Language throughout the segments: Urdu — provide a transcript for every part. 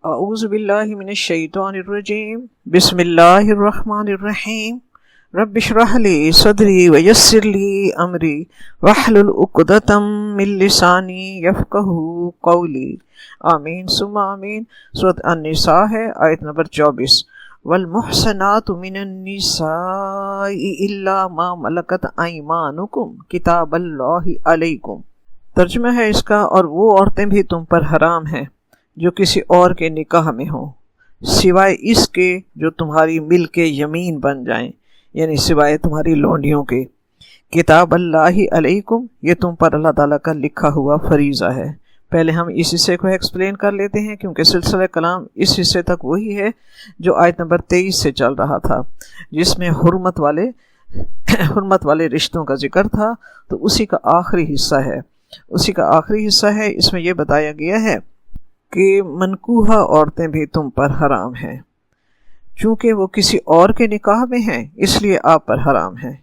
اعوذ باللہ من الشیطان الرجیم بسم اللہ الرحمن الرحیم رب اشرح لی صدری ویسر لی امری واحلل عقدۃ من لسانی یفقہوا قولی آمین ثم آمین۔ سورۃ النساء ہے، آیت نمبر 24۔ والمحصنات من النساء الا ما ملکت ایمانکم کتاب اللہ علیکم۔ ترجمہ ہے اس کا، اور وہ عورتیں بھی تم پر حرام ہیں جو کسی اور کے نکاح میں ہوں، سوائے اس کے جو تمہاری مل کے یمین بن جائیں، یعنی سوائے تمہاری لونڈیوں کے۔ کتاب اللہ علیکم، یہ تم پر اللہ تعالیٰ کا لکھا ہوا فریضہ ہے۔ پہلے ہم اس حصے کو ایکسپلین کر لیتے ہیں، کیونکہ سلسلہ کلام اس حصے تک وہی ہے جو آیت نمبر 23 سے چل رہا تھا، جس میں حرمت والے رشتوں کا ذکر تھا، تو اسی کا آخری حصہ ہے۔ اس میں یہ بتایا گیا ہے کہ منکوحہ عورتیں بھی تم پر حرام ہیں، چونکہ وہ کسی اور کے نکاح میں ہیں اس لیے آپ پر حرام ہیں۔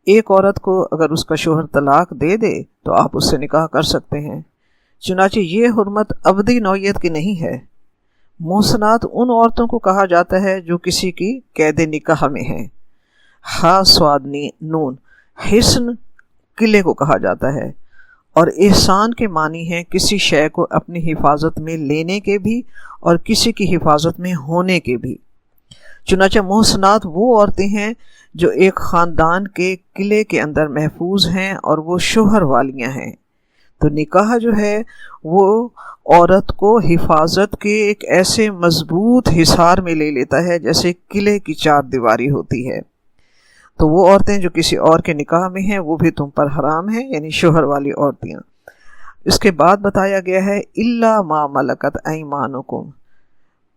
ایک عورت کو اگر اس کا شوہر طلاق دے دے تو آپ اس سے نکاح کر سکتے ہیں، چنانچہ یہ حرمت ابدی نوعیت کی نہیں ہے۔ محصنات ان عورتوں کو کہا جاتا ہے جو کسی کی قید نکاح میں ہیں۔ ہا صاد نون، حسن قلعے کو کہا جاتا ہے، اور احسان کے معنی ہیں کسی شے کو اپنی حفاظت میں لینے کے بھی اور کسی کی حفاظت میں ہونے کے بھی۔ چنانچہ محسنات وہ عورتیں ہیں جو ایک خاندان کے قلعے کے اندر محفوظ ہیں اور وہ شوہر والیاں ہیں۔ تو نکاح جو ہے وہ عورت کو حفاظت کے ایک ایسے مضبوط حصار میں لے لیتا ہے جیسے قلعے کی چار دیواری ہوتی ہے۔ تو وہ عورتیں جو کسی اور کے نکاح میں ہیں وہ بھی تم پر حرام ہیں، یعنی شوہر والی عورتیں۔ اس کے بعد بتایا گیا ہے الا ما ملکت ایمانکم،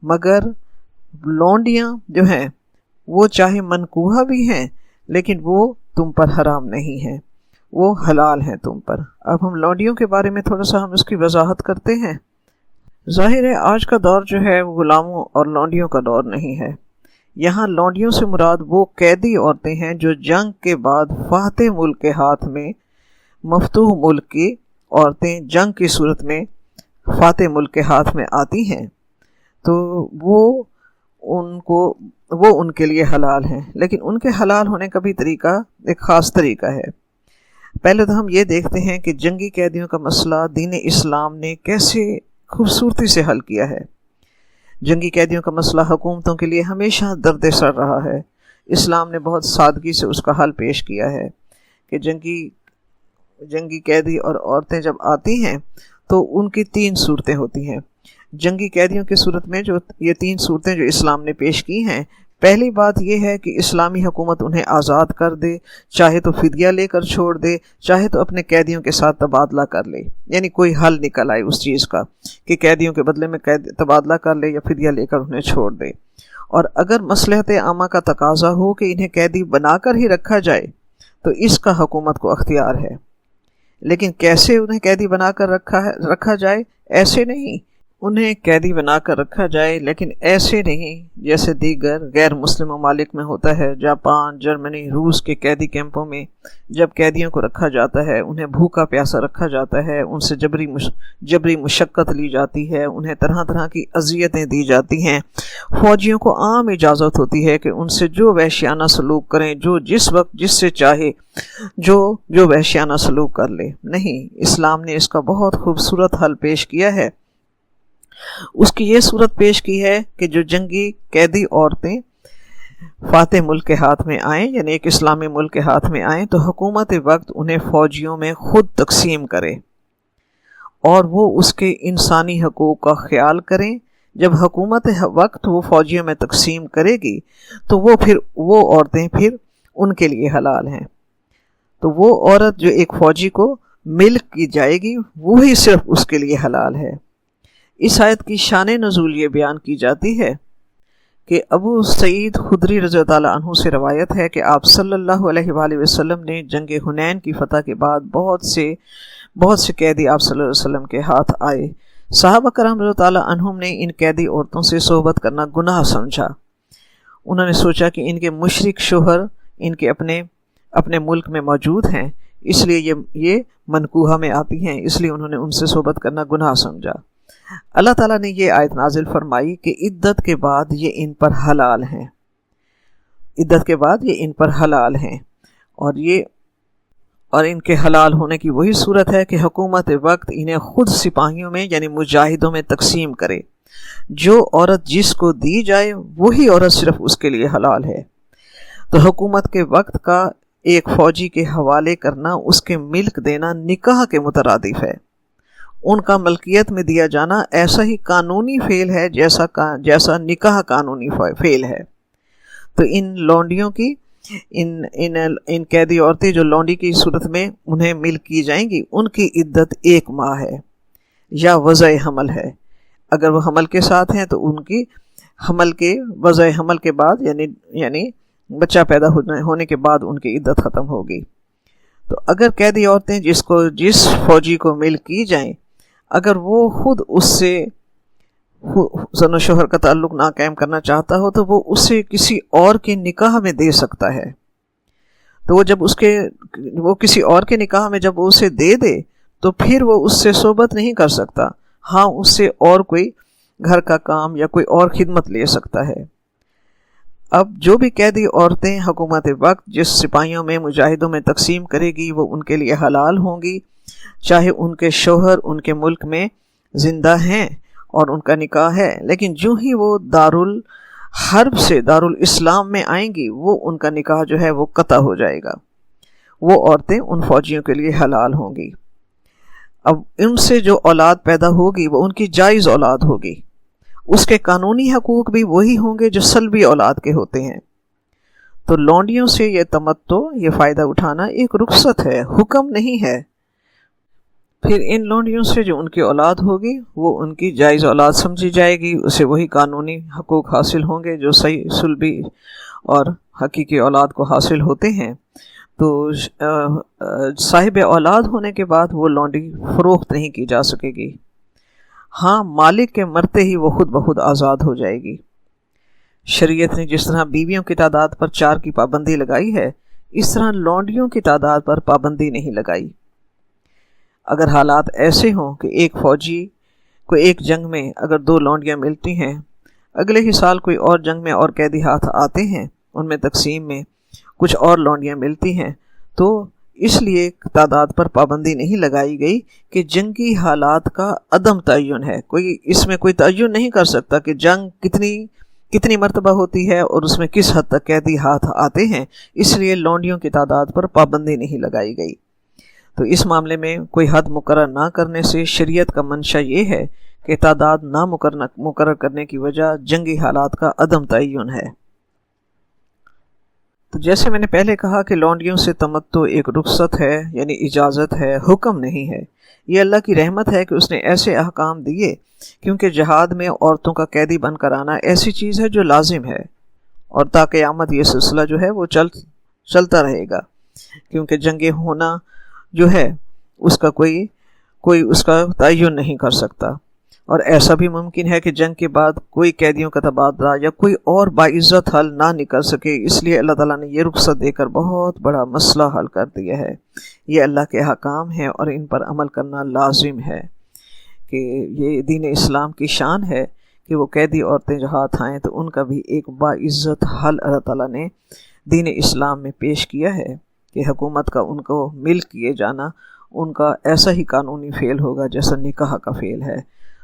مگر لونڈیاں جو ہیں وہ چاہے منکوحہ بھی ہیں لیکن وہ تم پر حرام نہیں ہیں، وہ حلال ہیں تم پر۔ اب ہم لونڈیوں کے بارے میں تھوڑا سا ہم اس کی وضاحت کرتے ہیں۔ ظاہر ہے آج کا دور جو ہے وہ غلاموں اور لونڈیوں کا دور نہیں ہے۔ یہاں لونڈیوں سے مراد وہ قیدی عورتیں ہیں جو جنگ کے بعد فاتح ملک کے ہاتھ میں، مفتوح ملک کی عورتیں جنگ کی صورت میں فاتح ملک کے ہاتھ میں آتی ہیں، تو وہ ان کے لیے حلال ہیں، لیکن ان کے حلال ہونے کا بھی طریقہ ایک خاص طریقہ ہے۔ پہلے تو ہم یہ دیکھتے ہیں کہ جنگی قیدیوں کا مسئلہ دین اسلام نے کیسے خوبصورتی سے حل کیا ہے۔ جنگی قیدیوں کا مسئلہ حکومتوں کے لیے ہمیشہ درد سر رہا ہے۔ اسلام نے بہت سادگی سے اس کا حل پیش کیا ہے کہ جنگی قیدی اور عورتیں جب آتی ہیں تو ان کی 3 صورتیں ہوتی ہیں۔ جنگی قیدیوں کی صورت میں جو یہ 3 صورتیں جو اسلام نے پیش کی ہیں، پہلی بات یہ ہے کہ اسلامی حکومت انہیں آزاد کر دے، چاہے تو فدیہ لے کر چھوڑ دے، چاہے تو اپنے قیدیوں کے ساتھ تبادلہ کر لے، یعنی کوئی حل نکل آئے اس چیز کا کہ قیدیوں کے بدلے میں تبادلہ کر لے یا فدیہ لے کر انہیں چھوڑ دے۔ اور اگر مصلحت عامہ کا تقاضا ہو کہ انہیں قیدی بنا کر ہی رکھا جائے تو اس کا حکومت کو اختیار ہے، لیکن کیسے انہیں قیدی بنا کر رکھا جائے؟ ایسے نہیں، انہیں قیدی بنا کر رکھا جائے لیکن ایسے نہیں جیسے دیگر غیر مسلم ممالک میں ہوتا ہے۔ جاپان، جرمنی، روس کے قیدی کیمپوں میں جب قیدیوں کو رکھا جاتا ہے انہیں بھوکا پیاسا رکھا جاتا ہے، ان سے جبری مشقت لی جاتی ہے، انہیں طرح طرح کی اذیتیں دی جاتی ہیں۔ فوجیوں کو عام اجازت ہوتی ہے کہ ان سے جو وحشیانہ سلوک کریں، جو جس وقت جس سے چاہے جو وحشیانہ سلوک کر لے۔ نہیں، اسلام نے اس کا بہت خوبصورت حل پیش کیا ہے۔ اس کی یہ صورت پیش کی ہے کہ جو جنگی قیدی عورتیں فاتح ملک کے ہاتھ میں آئیں، یعنی ایک اسلامی ملک کے ہاتھ میں آئیں، تو حکومت وقت انہیں فوجیوں میں خود تقسیم کرے اور وہ اس کے انسانی حقوق کا خیال کریں۔ جب حکومت وقت وہ فوجیوں میں تقسیم کرے گی تو وہ عورتیں پھر ان کے لیے حلال ہیں۔ تو وہ عورت جو ایک فوجی کو ملک کی جائے گی وہی صرف اس کے لیے حلال ہے۔ اس آیت کی شان نزول یہ بیان کی جاتی ہے کہ ابو سعید خدری رضی اللہ عنہ سے روایت ہے کہ آپ صلی اللہ علیہ وآلہ وسلم نے جنگ حنین کی فتح کے بعد بہت سے قیدی آپ صلی اللہ علیہ وسلم کے ہاتھ آئے۔ صحابہ کرام رضی اللہ عنہم نے ان قیدی عورتوں سے صحبت کرنا گناہ سمجھا۔ انہوں نے سوچا کہ ان کے مشرک شوہر ان کے اپنے ملک میں موجود ہیں، اس لیے یہ منکوحہ میں آتی ہیں، اس لیے انہوں نے ان سے صحبت کرنا گناہ سمجھا۔ اللہ تعالیٰ نے یہ آیت نازل فرمائی کہ عدت کے بعد یہ ان پر حلال ہیں، عدت کے بعد یہ ان پر حلال ہیں، اور ان کے حلال ہونے کی وہی صورت ہے کہ حکومت وقت انہیں خود سپاہیوں میں یعنی مجاہدوں میں تقسیم کرے، جو عورت جس کو دی جائے وہی عورت صرف اس کے لیے حلال ہے۔ تو حکومت کے وقت کا ایک فوجی کے حوالے کرنا، اس کے ملک دینا نکاح کے مترادف ہے۔ ان کا ملکیت میں دیا جانا ایسا ہی قانونی فعل ہے جیسا نکاح قانونی فعل ہے۔ تو ان لونڈیوں کی ان قیدی عورتیں جو لونڈی کی صورت میں انہیں ملک کی جائیں گی، ان کی عدت 1 ماہ ہے یا وضع حمل ہے۔ اگر وہ حمل کے ساتھ ہیں تو ان کی وضع حمل کے بعد یعنی بچہ پیدا ہونے کے بعد ان کی عدت ختم ہوگی۔ تو اگر قیدی عورتیں جس فوجی کو ملک کی جائیں، اگر وہ خود اس سے زن و شوہر کا تعلق نہ قائم کرنا چاہتا ہو تو وہ اسے کسی اور کے نکاح میں دے سکتا ہے۔ تو وہ کسی اور کے نکاح میں جب وہ اسے دے دے تو پھر وہ اس سے صحبت نہیں کر سکتا، ہاں اس سے اور کوئی گھر کا کام یا کوئی اور خدمت لے سکتا ہے۔ اب جو بھی قیدی عورتیں حکومت وقت جس سپاہیوں میں مجاہدوں میں تقسیم کرے گی وہ ان کے لیے حلال ہوں گی، چاہے ان کے شوہر ان کے ملک میں زندہ ہیں اور ان کا نکاح ہے، لیکن جو ہی وہ دارالحرب سے دارالاسلام میں آئیں گی وہ ان کا نکاح جو ہے وہ قطع ہو جائے گا، وہ عورتیں ان فوجیوں کے لیے حلال ہوں گی۔ اب ان سے جو اولاد پیدا ہوگی وہ ان کی جائز اولاد ہوگی، اس کے قانونی حقوق بھی وہی ہوں گے جو سلبی اولاد کے ہوتے ہیں۔ تو لونڈیوں سے یہ تمتع، یہ فائدہ اٹھانا ایک رخصت ہے، حکم نہیں ہے۔ پھر ان لونڈیوں سے جو ان کی اولاد ہوگی وہ ان کی جائز اولاد سمجھی جائے گی، اسے وہی قانونی حقوق حاصل ہوں گے جو صحیح سلبی اور حقیقی اولاد کو حاصل ہوتے ہیں۔ تو صاحب اولاد ہونے کے بعد وہ لونڈی فروخت نہیں کی جا سکے گی، ہاں مالک کے مرتے ہی وہ خود بخود آزاد ہو جائے گی۔ شریعت نے جس طرح بیویوں کی تعداد پر 4 کی پابندی لگائی ہے، اس طرح لونڈیوں کی تعداد پر پابندی نہیں لگائی۔ اگر حالات ایسے ہوں کہ ایک فوجی کو ایک جنگ میں اگر 2 لونڈیاں ملتی ہیں، اگلے ہی سال کوئی اور جنگ میں اور قیدی ہاتھ آتے ہیں، ان میں تقسیم میں کچھ اور لونڈیاں ملتی ہیں، تو اس لیے تعداد پر پابندی نہیں لگائی گئی کہ جنگی حالات کا عدم تعین ہے، اس میں کوئی تعین نہیں کر سکتا کہ جنگ کتنی مرتبہ ہوتی ہے اور اس میں کس حد تک قیدی ہاتھ آتے ہیں، اس لیے لونڈیوں کی تعداد پر پابندی نہیں لگائی گئی۔ تو اس معاملے میں کوئی حد مقرر نہ کرنے سے شریعت کا منشا یہ ہے کہ تعداد نہ مقرر کرنے کی وجہ جنگی حالات کا عدم تعین ہے۔ تو جیسے میں نے پہلے کہا کہ لونڈیوں سے تمتع ایک رخصت ہے، یعنی اجازت ہے، حکم نہیں ہے۔ یہ اللہ کی رحمت ہے کہ اس نے ایسے احکام دیے، کیونکہ جہاد میں عورتوں کا قیدی بن کر آنا ایسی چیز ہے جو لازم ہے، اور تا قیامت یہ سلسلہ جو ہے وہ چلتا رہے گا، کیونکہ جنگیں ہونا جو ہے اس کا کوئی اس کا تعین نہیں کر سکتا، اور ایسا بھی ممکن ہے کہ جنگ کے بعد کوئی قیدیوں کا تبادلہ یا کوئی اور باعزت حل نہ نکل سکے، اس لیے اللہ تعالیٰ نے یہ رخصت دے کر بہت بڑا مسئلہ حل کر دیا ہے۔ یہ اللہ کے احکام ہیں اور ان پر عمل کرنا لازم ہے، کہ یہ دین اسلام کی شان ہے کہ وہ قیدی عورتیں جو ہاتھ آئیں تو ان کا بھی ایک باعزت حل اللہ تعالیٰ نے دین اسلام میں پیش کیا ہے، کہ حکومت کا ان کو ملک کیے جانا ان کا ایسا ہی قانونی فعل ہوگا جیسا نکاح کا فعل ہے۔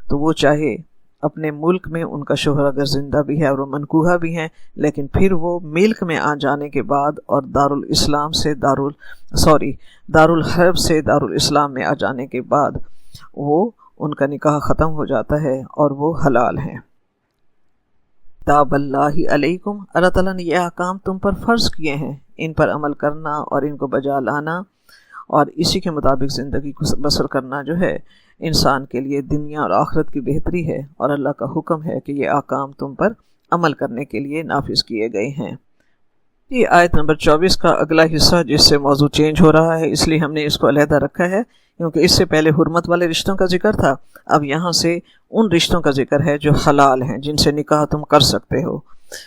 تو وہ چاہے اپنے ملک میں ان کا شوہر اگر زندہ بھی ہے اور وہ منکوحہ بھی ہیں، لیکن پھر وہ ملک میں آ جانے کے بعد اور دارالحرب سے دارالاسلام میں آ جانے کے بعد وہ ان کا نکاح ختم ہو جاتا ہے اور وہ حلال ہیں۔ کتاب اللہ علیکم، اللہ تعالیٰ نے یہ احکام تم پر فرض کیے ہیں، ان پر عمل کرنا اور ان کو بجا لانا اور اسی کے مطابق زندگی کو بسر کرنا جو ہے انسان کے لیے دنیا اور آخرت کی بہتری ہے، اور اللہ کا حکم ہے کہ یہ احکام تم پر عمل کرنے کے لیے نافذ کیے گئے ہیں۔ یہ آیت نمبر 24 کا اگلا حصہ جس سے موضوع چینج ہو رہا ہے، اس لیے ہم نے اس کو علیحدہ رکھا ہے، کیونکہ اس سے پہلے حرمت والے رشتوں کا ذکر تھا، اب یہاں سے ان رشتوں کا ذکر ہے جو حلال ہیں، جن سے نکاح تم کر سکتے ہو۔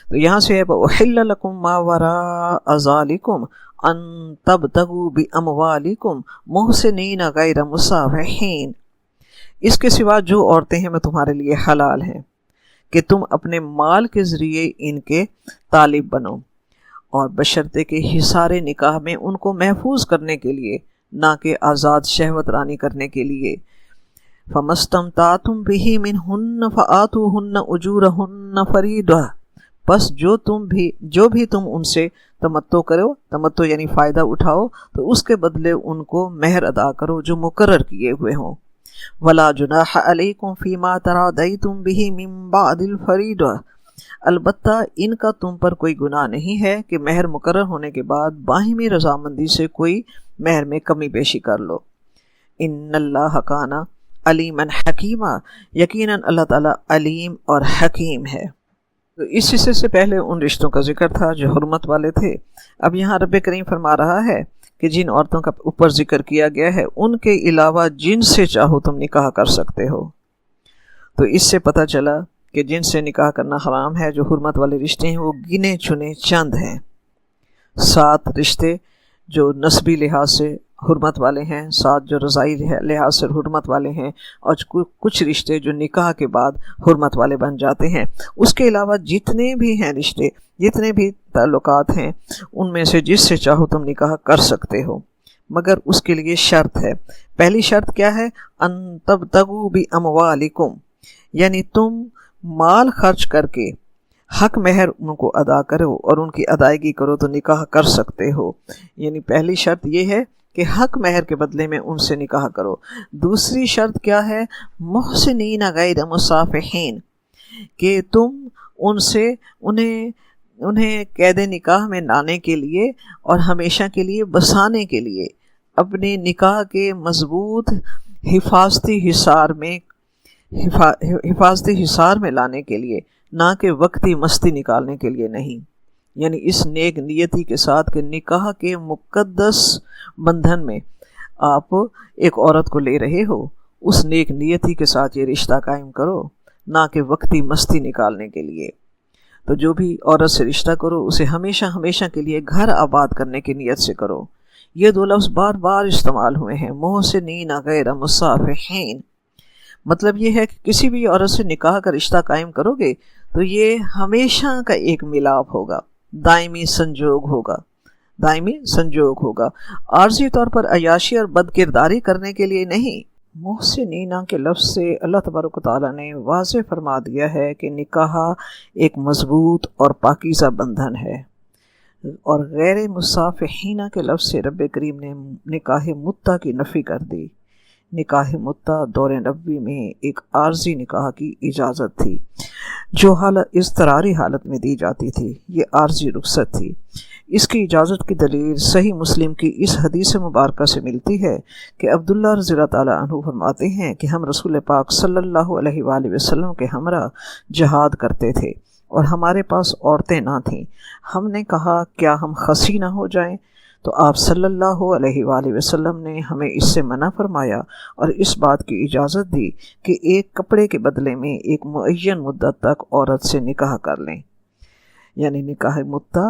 تو یہاں سے ہے وَأُحِلَّ لَكُم مَّا وَرَاءَ ذَلِكُمْ أَن تَبْتَغُوا بِأَمْوَالِكُمْ مُحْسِنِينَ غَيْرَ مُسَافِحِينَ۔ اس کے سوا جو عورتیں ہیں وہ تمہارے لیے حلال ہیں کہ تم اپنے مال کے ذریعے ان کے طالب بنو، اور بشرطے کہ حصار نکاح میں ان کو محفوظ کرنے کے لیے، نہ کہ آزاد شہوت رانی کرنے کے لیے۔ فَمَسْتَمْتَعْتُمْ بِهِ مِنْهُنَّ فَآتُوهُنَّ أُجُورَهُنَّ فَرِيضَةً، بس جو بھی تم ان سے تمتع کرو، تمتع یعنی فائدہ اٹھاؤ، تو اس کے بدلے ان کو مہر ادا کرو جو مقرر کیے ہوئے ہوں۔ وَلَا جُنَاحَ عَلَيْكُمْ فِي مَا تَرَاضَيْتُمْ بِهِ مِنْ بَعْدِ الْفَرِيضَةِ، البتہ ان کا تم پر کوئی گناہ نہیں ہے کہ مہر مقرر ہونے کے بعد باہمی رضامندی سے کوئی مہر میں کمی بیشی کر لو۔ ان اللہ کان علیما حکیما، یقیناً اللہ تعالیٰ علیم اور حکیم ہے۔ تو اس حصے سے پہلے ان رشتوں کا ذکر تھا جو حرمت والے تھے۔ اب یہاں رب کریم فرما رہا ہے کہ جن عورتوں کا اوپر ذکر کیا گیا ہے ان کے علاوہ جن سے چاہو تم نکاح کر سکتے ہو۔ تو اس سے پتہ چلا کہ جن سے نکاح کرنا حرام ہے، جو حرمت والے رشتے ہیں، وہ گنے چنے چند ہیں۔ 7 رشتے جو نسبی لحاظ سے حرمت والے ہیں، 7 جو رضائی لحاظ سے حرمت والے ہیں، اور کچھ رشتے جو نکاح کے بعد حرمت والے بن جاتے ہیں۔ اس کے علاوہ جتنے بھی ہیں رشتے، جتنے بھی تعلقات ہیں، ان میں سے جس سے چاہو تم نکاح کر سکتے ہو، مگر اس کے لیے شرط ہے۔ پہلی شرط کیا ہے؟ ان تبتغوا باموالکم، یعنی تم مال خرچ کر کے حق مہر ان کو ادا کرو اور ان کی ادائیگی کرو تو نکاح کر سکتے ہو۔ یعنی پہلی شرط یہ ہے کہ حق مہر کے بدلے میں ان سے نکاح کرو۔ دوسری شرط کیا ہے؟ محسنین غیر مصافحین، کہ تم ان سے انہیں قید نکاح میں لانے کے لیے اور ہمیشہ کے لیے بسانے کے لیے اپنے نکاح کے مضبوط حفاظتی حصار میں لانے کے لیے، نہ کہ وقتی مستی نکالنے کے لیے نہیں۔ یعنی اس نیک نیتی کے ساتھ کہ نکاح کے مقدس بندھن میں آپ ایک عورت کو لے رہے ہو، اس نیک نیتی کے ساتھ یہ رشتہ قائم کرو، نہ کہ وقتی مستی نکالنے کے لیے۔ تو جو بھی عورت سے رشتہ کرو اسے ہمیشہ ہمیشہ کے لیے گھر آباد کرنے کی نیت سے کرو۔ یہ 2 لفظ بار بار استعمال ہوئے ہیں، محسنین غیر مصافحین۔ مطلب یہ ہے کہ کسی بھی عورت سے نکاح کا رشتہ قائم کرو گے تو یہ ہمیشہ کا ایک ملاپ ہوگا، دائمی سنجوگ ہوگا، عارضی طور پر عیاشی اور بد کرداری کرنے کے لیے نہیں۔ محسنینہ کے لفظ سے اللہ تبارک و تعالیٰ نے واضح فرما دیا ہے کہ نکاح ایک مضبوط اور پاکیزہ بندھن ہے، اور غیر مصافحینہ کے لفظ سے رب کریم نے نکاح متع کی نفی کر دی۔ نکاح متع دور نبوی میں ایک عارضی نکاح کی اجازت تھی جو اضطراری حالت میں دی جاتی تھی، یہ عارضی رخصت تھی۔ اس کی اجازت کی دلیل صحیح مسلم کی اس حدیث مبارکہ سے ملتی ہے کہ عبداللہ رضی اللہ تعالیٰ عنہ فرماتے ہیں کہ ہم رسول پاک صلی اللہ علیہ وآلہ وسلم کے ہمراہ جہاد کرتے تھے اور ہمارے پاس عورتیں نہ تھیں۔ ہم نے کہا کیا ہم خصی نہ ہو جائیں؟ تو آپ صلی اللہ علیہ وآلہ وسلم نے ہمیں اس سے منع فرمایا اور اس بات کی اجازت دی کہ ایک کپڑے کے بدلے میں ایک معین مدت تک عورت سے نکاح کر لیں۔ یعنی نکاح متع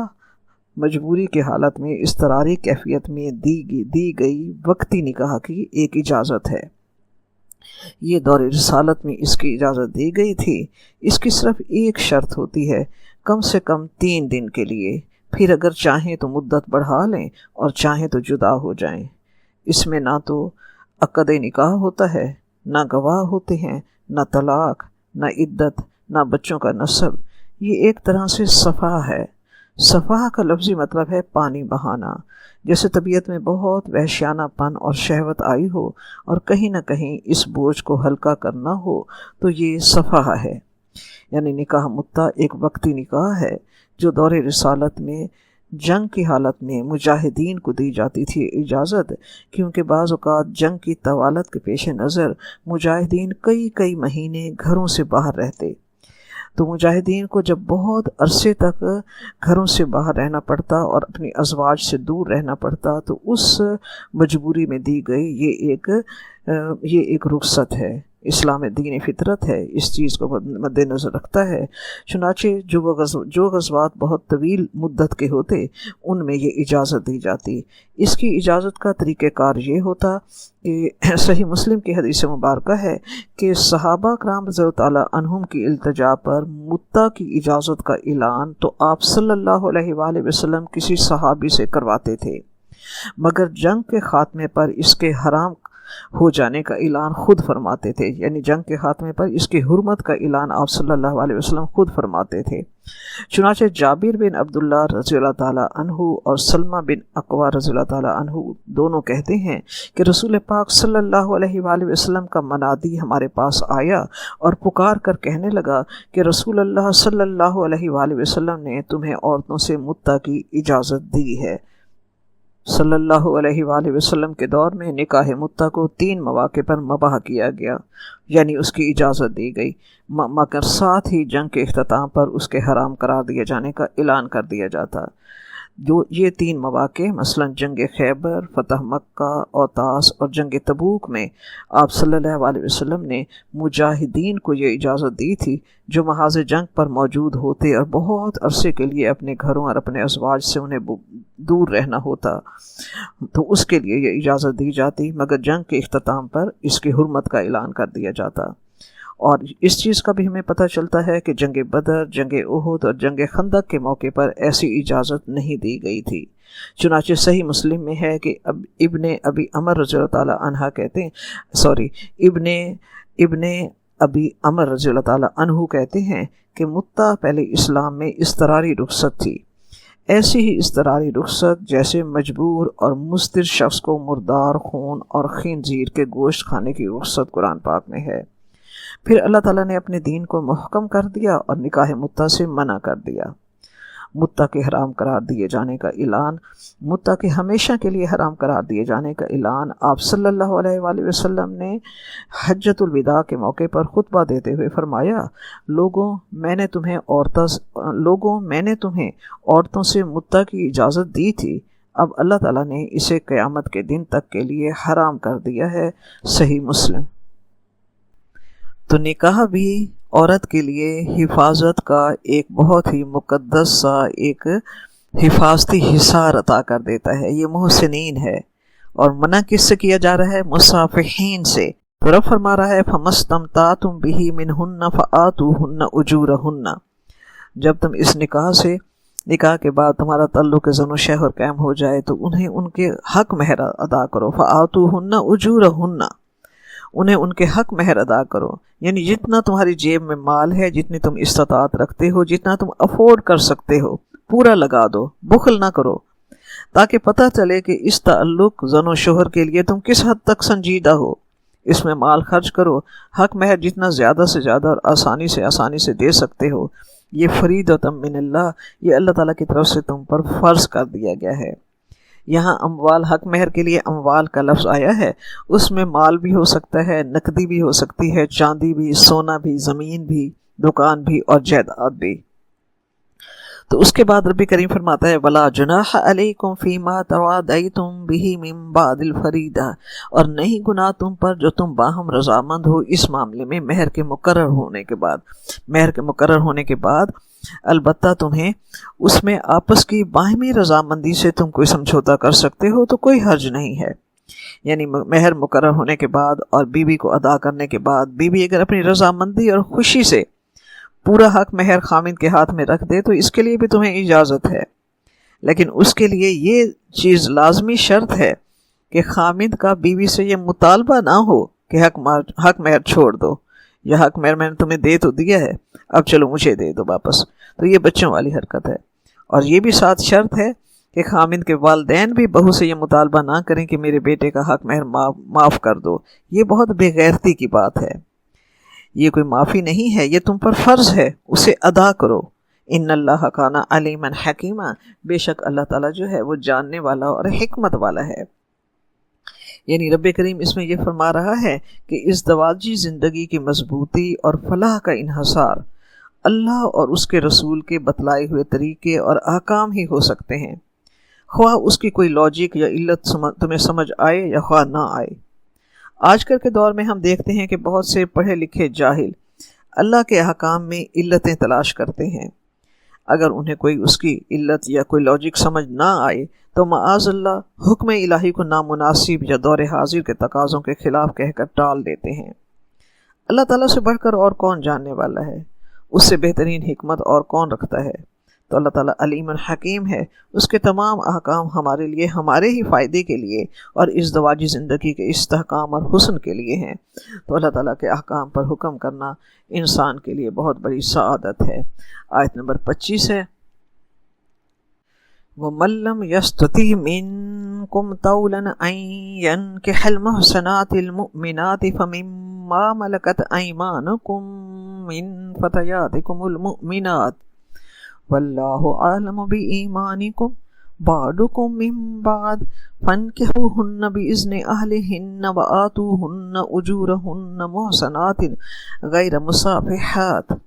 مجبوری کی حالت میں اضطراری کیفیت میں دی گئی وقتی نکاح کی ایک اجازت ہے۔ یہ دور رسالت میں اس کی اجازت دی گئی تھی۔ اس کی صرف ایک شرط ہوتی ہے، کم سے کم 3 دن کے لیے، پھر اگر چاہیں تو مدت بڑھا لیں اور چاہیں تو جدا ہو جائیں۔ اس میں نہ تو عقد نکاح ہوتا ہے، نہ گواہ ہوتے ہیں، نہ طلاق، نہ عدت، نہ بچوں کا نسب۔ یہ ایک طرح سے صفا ہے۔ صفا کا لفظی مطلب ہے پانی بہانا۔ جیسے طبیعت میں بہت وحشیانہ پن اور شہوت آئی ہو اور کہیں نہ کہیں اس بوجھ کو ہلکا کرنا ہو تو یہ صفا ہے۔ یعنی نکاح متع ایک وقتی نکاح ہے جو دور رسالت میں جنگ کی حالت میں مجاہدین کو دی جاتی تھی اجازت، کیونکہ بعض اوقات جنگ کی طوالت کے پیش نظر مجاہدین کئی مہینے گھروں سے باہر رہتے۔ تو مجاہدین کو جب بہت عرصے تک گھروں سے باہر رہنا پڑتا اور اپنی ازواج سے دور رہنا پڑتا تو اس مجبوری میں دی گئی یہ ایک رخصت ہے، اسلام دین فطرت ہے، اس چیز کو مد نظر رکھتا ہے۔ چنانچہ جو غزوات بہت طویل مدت کے ہوتے ان میں یہ اجازت دی جاتی۔ اس کی اجازت کا طریقہ کار یہ ہوتا کہ صحیح مسلم کی حدیث مبارکہ ہے کہ صحابہ کرام رضی اللہ تعالیٰ عنہم کی التجا پر متع کی اجازت کا اعلان تو آپ صلی اللہ علیہ وآلہ وسلم کسی صحابی سے کرواتے تھے، مگر جنگ کے خاتمے پر اس کے حرام ہو جانے کا اعلان خود فرماتے تھے، یعنی جنگ کے خاتمے پر اس کی حرمت کا اعلان آپ صلی اللہ علیہ وسلم خود فرماتے تھے۔ چنانچہ جابر بن عبداللہ رضی اللہ تعالیٰ عنہ اور سلمہ بن اکوع رضی اللہ تعالیٰ عنہ دونوں کہتے ہیں کہ رسول پاک صلی اللہ علیہ وآلہ وسلم کا منادی ہمارے پاس آیا اور پکار کر کہنے لگا کہ رسول اللہ صلی اللہ علیہ وآلہ وسلم نے تمہیں عورتوں سے متع کی اجازت دی ہے۔ صلی اللہ علیہ وآلہ وسلم کے دور میں نکاح متع کو 3 مواقع پر مباح کیا گیا، یعنی اس کی اجازت دی گئی، مگر ساتھ ہی جنگ کے اختتام پر اس کے حرام قرار دیے جانے کا اعلان کر دیا جاتا۔ جو یہ 3 مواقع مثلا جنگ خیبر، فتح مکہ، اوطاس اور جنگ تبوک میں آپ صلی اللہ علیہ وسلم نے مجاہدین کو یہ اجازت دی تھی جو محاذ جنگ پر موجود ہوتے اور بہت عرصے کے لیے اپنے گھروں اور اپنے ازواج سے انہیں دور رہنا ہوتا تو اس کے لیے یہ اجازت دی جاتی، مگر جنگ کے اختتام پر اس کی حرمت کا اعلان کر دیا جاتا۔ اور اس چیز کا بھی ہمیں پتہ چلتا ہے کہ جنگ بدر، جنگ احد اور جنگ خندق کے موقع پر ایسی اجازت نہیں دی گئی تھی۔ چنانچہ صحیح مسلم میں ہے کہ ابن ابی عمر رضی اللہ تعالیٰ عنہ کہتے ہیں ابن ابی عمر رضی اللہ تعالیٰ عنہ کہتے ہیں کہ متع پہلے اسلام میں اضطراری رخصت تھی، ایسی ہی اضطراری رخصت جیسے مجبور اور مضطر شخص کو مردار خون اور خنزیر کے گوشت کھانے کی رخصت قرآن پاک میں ہے۔ پھر اللہ تعالیٰ نے اپنے دین کو محکم کر دیا اور نکاح متع سے منع کر دیا۔ متع کے حرام قرار دیے جانے کا اعلان، متع کے ہمیشہ کے لیے حرام قرار دیے جانے کا اعلان آپ صلی اللہ علیہ وآلہ وسلم نے حجۃ الوداع کے موقع پر خطبہ دیتے ہوئے فرمایا، لوگوں میں نے تمہیں عورتوں سے متع کی اجازت دی تھی، اب اللہ تعالیٰ نے اسے قیامت کے دن تک کے لیے حرام کر دیا ہے۔ صحیح مسلم۔ تو نکاح بھی عورت کے لیے حفاظت کا ایک بہت ہی مقدس سا ایک حفاظتی حصار عطا کر دیتا ہے، یہ محسنین ہے، اور منع کس سے کیا جا رہا ہے؟ مصافحین سے۔ تو رب فرما رہا ہے فَمَسْتَمْتَعْتُمْ بِهِ مِنْهُنَّ فَآتُوهُنَّ أُجُورَهُنَّ، جب تم اس نکاح کے بعد تمہارا تعلق زن و شوہر قائم ہو جائے تو انہیں ان کے حق مہر ادا کرو، فَآتُوهُنَّ أُجُورَهُنَّ، انہیں ان کے حق مہر ادا کرو، یعنی جتنا تمہاری جیب میں مال ہے، جتنی تم استطاعت رکھتے ہو، جتنا تم افورڈ کر سکتے ہو، پورا لگا دو، بخل نہ کرو، تاکہ پتہ چلے کہ اس تعلق زن و شوہر کے لیے تم کس حد تک سنجیدہ ہو۔ اس میں مال خرچ کرو، حق مہر جتنا زیادہ سے زیادہ اور آسانی سے دے سکتے ہو، یہ فریضۃ من اللہ، یہ اللہ تعالیٰ کی طرف سے تم پر فرض کر دیا گیا ہے۔ یہاں اموال، حق مہر کے لیے اموال کا لفظ آیا ہے، اس میں مال بھی ہو سکتا ہے، نقدی بھی ہو سکتی ہے، چاندی بھی، سونا بھی، زمین بھی، دکان بھی اور جائیداد بھی۔ تو اس کے بعد رب کریم فرماتا ہے وَلَا جُنَاحَ عَلَيْكُمْ فِي مَا تَرَاضَيْتُمْ بِهِ مِن بَعْدِ الْفَرِيضَةِ، اور نہیں گناہ تم پر جو تم باہم رضامند ہو اس معاملے میں مہر کے مقرر ہونے کے بعد، البتہ تمہیں اس میں آپس کی باہمی رضامندی سے تم کوئی سمجھوتا کر سکتے ہو تو کوئی حرج نہیں ہے۔ یعنی مہر مقرر ہونے کے بعد اور بیوی کو ادا کرنے کے بعد بیوی اگر اپنی رضامندی اور خوشی سے پورا حق مہر خامند کے ہاتھ میں رکھ دے تو اس کے لیے بھی تمہیں اجازت ہے، لیکن اس کے لیے یہ چیز لازمی شرط ہے کہ خامند کا بیوی سے یہ مطالبہ نہ ہو کہ حق مہر چھوڑ دو، یا حق مہر میں نے تمہیں دے تو دیا ہے، اب چلو مجھے دے دو واپس، تو یہ بچوں والی حرکت ہے۔ اور یہ بھی ساتھ شرط ہے کہ خامند کے والدین بھی بہو سے یہ مطالبہ نہ کریں کہ میرے بیٹے کا حق مہر معاف کر دو، یہ بہت بے غیرتی کی بات ہے، یہ کوئی معافی نہیں ہے، یہ تم پر فرض ہے، اسے ادا کرو۔ ان اللہ کان علیما حکیما، بے شک اللہ تعالیٰ جو ہے وہ جاننے والا اور حکمت والا ہے۔ یعنی رب کریم اس میں یہ فرما رہا ہے کہ اس ازدواجی زندگی کی مضبوطی اور فلاح کا انحصار اللہ اور اس کے رسول کے بتلائے ہوئے طریقے اور احکام ہی ہو سکتے ہیں، خواہ اس کی کوئی لاجک یا علت تمہیں سمجھ آئے یا خواہ نہ آئے۔ آج کل کے دور میں ہم دیکھتے ہیں کہ بہت سے پڑھے لکھے جاہل اللہ کے احکام میں علتیں تلاش کرتے ہیں۔ اگر انہیں کوئی اس کی علت یا کوئی لاجک سمجھ نہ آئے تو معاذ اللہ حکم الہی کو نامناسب یا دور حاضر کے تقاضوں کے خلاف کہہ کر ٹال دیتے ہیں۔ اللہ تعالیٰ سے بڑھ کر اور کون جاننے والا ہے؟ اس سے بہترین حکمت اور کون رکھتا ہے؟ تو اللہ تعالیٰ علیم حکیم ہے، اس کے تمام احکام ہمارے لیے، ہمارے ہی فائدے کے لیے اور ازدواجی زندگی کے استحکام اور حسن کے لیے ہیں۔ تو اللہ تعالیٰ کے احکام پر حکم کرنا انسان کے لیے بہت بڑی سعادت ہے۔ آیت نمبر 25 ہے، وَمَن لَّمْ يَسْتَطِعْ مِنكُمْ طَوْلًا أَن يَنكِحَ الْمُحْصَنَاتِ الْمُؤْمِنَاتِ فَمِمَّا مَلَكَتْ أَيْمَانُكُم مِّن فَتَيَاتِكُمُ الْمُؤْمِنَاتِ وَاللَّهُ أَعْلَمُ بِإِيمَانِكُم بَعْضُكُم مِّن بَعْضٍ فَانكِحُوهُنَّ بِإِذْنِ أَهْلِهِنَّ وَآتُوهُنَّ أُجُورَهُنَّ مُحْصَنَاتٍ غَيْرَ مُسَافِحَاتٍ۔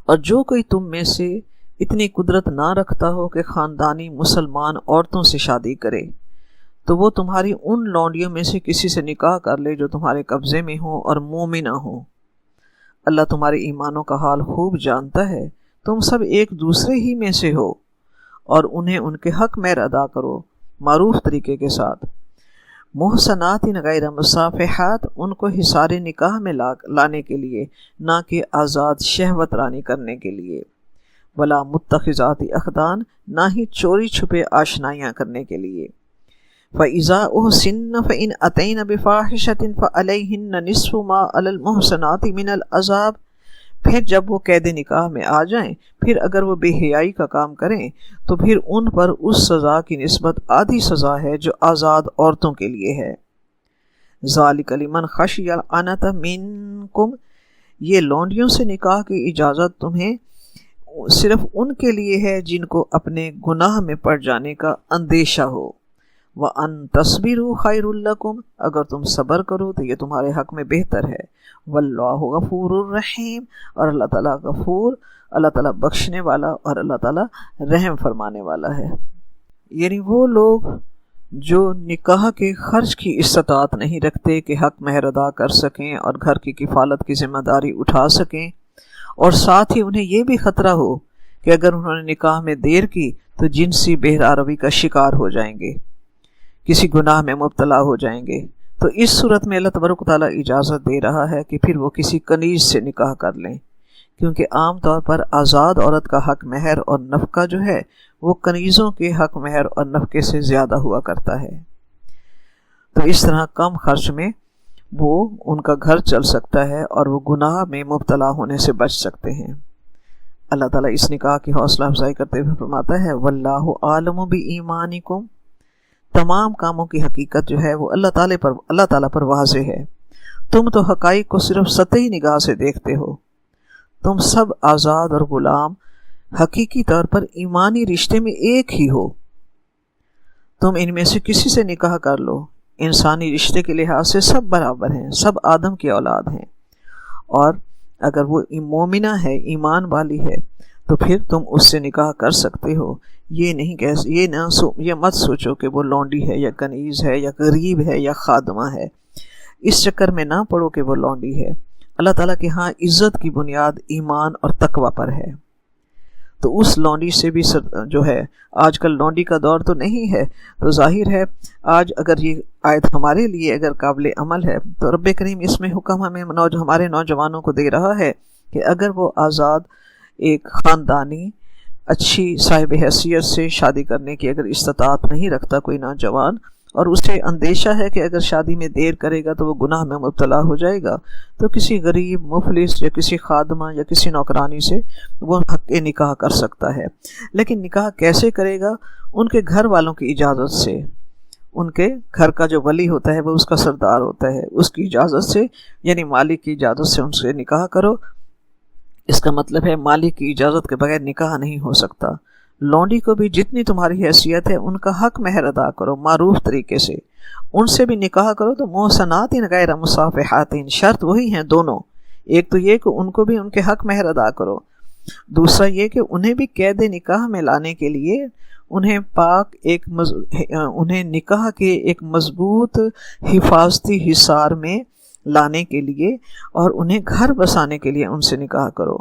اور جو کوئی تم میں سے اتنی قدرت نہ رکھتا ہو کہ خاندانی مسلمان عورتوں سے شادی کرے تو وہ تمہاری ان لونڈیوں میں سے کسی سے نکاح کر لے جو تمہارے قبضے میں ہوں اور مومنہ ہوں۔ اللہ تمہارے ایمانوں کا حال خوب جانتا ہے، تم سب ایک دوسرے ہی میں سے ہو، اور انہیں ان کے حق مہر ادا کرو معروف طریقے کے ساتھ۔ محسنات غیر مصافحات، ان کو حصار نکاح میں لانے کے لیے، نہ کہ آزاد شہوت رانی کرنے کے لیے۔ ولا متخذات اخدان، نہ ہی چوری چھپے آشنائیاں کرنے کے لیے۔ فَإِذَا أُحْصِنَّ فَإِنْ أَتَيْنَ بِفَاحِشَةٍ فَعَلَيْهِنَّ نِصْفُ مَا عَلَى الْمُحْصَنَاتِ مِنَ الْعَذَابِ، پھر جب وہ قید نکاح میں آ جائیں، پھر اگر وہ بے حیائی کا کام کریں تو پھر ان پر اس سزا کی نسبت آدھی سزا ہے جو آزاد عورتوں کے لیے ہے۔ ذَلِكَ لِمَنْ خَشِيَ الْعَنَتَ مِنْكُمْ، یہ لونڈیوں سے نکاح کی اجازت تمہیں صرف ان کے لیے ہے جن کو اپنے گناہ میں پڑ جانے کا اندیشہ ہو۔ وَأَن تَصْبِرُوا خَيْرٌ لَكُمْ، اگر تم صبر کرو تو یہ تمہارے حق میں بہتر ہے۔ وَاللَّهُ غَفُورٌ رَحِيمٌ، اور اللہ تعالیٰ غفور، اللہ تعالیٰ بخشنے والا اور اللہ تعالیٰ رحم فرمانے والا ہے۔ یعنی وہ لوگ جو نکاح کے خرچ کی استطاعت نہیں رکھتے کہ حق مہر ادا کر سکیں اور گھر کی کفالت کی ذمہ داری اٹھا سکیں، اور ساتھ ہی انہیں یہ بھی خطرہ ہو کہ اگر انہوں نے نکاح میں دیر کی تو جنسی بہراروی کا شکار ہو جائیں گے، کسی گناہ میں مبتلا ہو جائیں گے، تو اس صورت میں اللہ تبارک و تعالیٰ اجازت دے رہا ہے کہ پھر وہ کسی کنیز سے نکاح کر لیں، کیونکہ عام طور پر آزاد عورت کا حق مہر اور نفقہ جو ہے وہ کنیزوں کے حق مہر اور نفقے سے زیادہ ہوا کرتا ہے۔ تو اس طرح کم خرچ میں وہ ان کا گھر چل سکتا ہے اور وہ گناہ میں مبتلا ہونے سے بچ سکتے ہیں۔ اللہ تعالیٰ اس نکاح کی حوصلہ افزائی کرتے ہوئے فرماتا ہے، وَاللَّهُ أَعْلَمُ بِإِيمَانِكُمْ، تمام کاموں کی حقیقت جو ہے وہ اللہ تعالیٰ پر واضح ہے، تم تو حقائق کو صرف سطحی نگاہ سے دیکھتے ہو۔ تم سب آزاد اور غلام حقیقی طور پر ایمانی رشتے میں ایک ہی ہو۔ تم ان میں سے کسی سے نکاح کر لو، انسانی رشتے کے لحاظ سے سب برابر ہیں، سب آدم کی اولاد ہیں، اور اگر وہ مومنہ ہے، ایمان والی ہے، تو پھر تم اس سے نکاح کر سکتے ہو۔ یہ مت سوچو کہ وہ لونڈی ہے یا کنیز ہے یا غریب ہے یا خادمہ ہے، اس چکر میں نہ پڑو کہ وہ لونڈی ہے۔ اللہ تعالیٰ کے ہاں عزت کی بنیاد ایمان اور تقوی پر ہے۔ تو اس لونڈی سے بھی جو ہے، آج کل لونڈی کا دور تو نہیں ہے، تو ظاہر ہے آج اگر یہ آیت ہمارے لیے اگر قابل عمل ہے تو رب کریم اس میں حکم ہمیں ہمارے نوجوانوں کو دے رہا ہے کہ اگر وہ آزاد ایک خاندانی اچھی صاحب حیثیت سے شادی کرنے کی اگر استطاعت نہیں رکھتا کوئی نوجوان، اور اسے اندیشہ ہے کہ اگر شادی میں دیر کرے گا تو وہ گناہ میں مبتلا ہو جائے گا، تو کسی غریب مفلس یا کسی خادمہ یا کسی نوکرانی سے وہ حق نکاح کر سکتا ہے۔ لیکن نکاح کیسے کرے گا؟ ان کے گھر والوں کی اجازت سے، ان کے گھر کا جو ولی ہوتا ہے وہ اس کا سردار ہوتا ہے، اس کی اجازت سے، یعنی مالک کی اجازت سے ان سے نکاح کرو۔ اس کا مطلب ہے مالک کی اجازت کے بغیر نکاح نہیں ہو سکتا۔ لونڈی کو بھی جتنی تمہاری حیثیت ہے ان کا حق مہر ادا کرو معروف طریقے سے، ان سے بھی نکاح کرو تو محسنات غیر مصافحات، شرط وہی ہیں دونوں، ایک تو یہ کہ ان کو بھی ان کے حق مہر ادا کرو، دوسرا یہ کہ انہیں بھی قید نکاح میں لانے کے لیے انہیں انہیں نکاح کے ایک مضبوط حفاظتی حصار میں لانے کے لیے اور انہیں گھر بسانے کے لیے ان سے نکاح کرو،